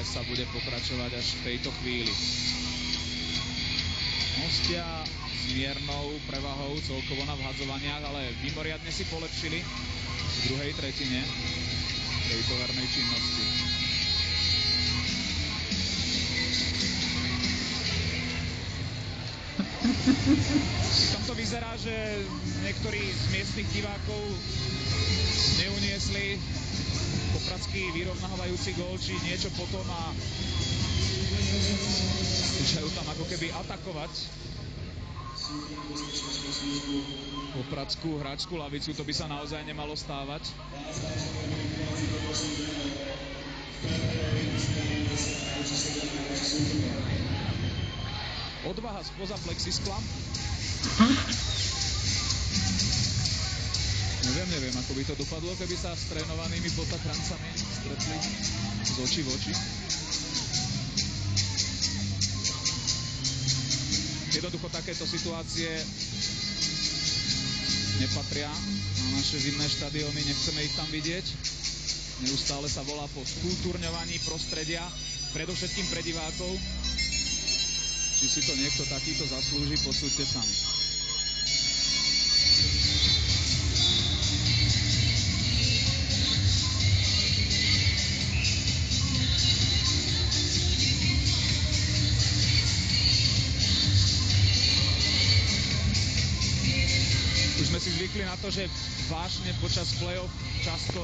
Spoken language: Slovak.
sa bude pokračovať až v tejto chvíli. Hostia s miernou prevahou celkovo na vhadzovaniach, ale mimoriadne si polepšili v druhej tretine tejto hernej činnosti. Tam to vyzerá, že niektorí z miestnych divákov neuniesli popradský vyrovnávajúci gól či niečo potom a skúšajú tam ako keby atakovať popradskú hráčskú lavicu. To by sa naozaj nemalo stávať. Odvaha spoza plexiskla. Neviem, ako by to dopadlo, keby sa s trénovanými Botakrancami stretli z očí v oči. Jednoducho takéto situácie nepatria na naše zimné štadióny, nechceme ich tam vidieť. Neustále sa volá po skultúrňovaní prostredia, predovšetkým pre divákov. Či si to niekto takýto zaslúži, posúďte sami. Už sme si zvykli na to, že vážne počas play-off často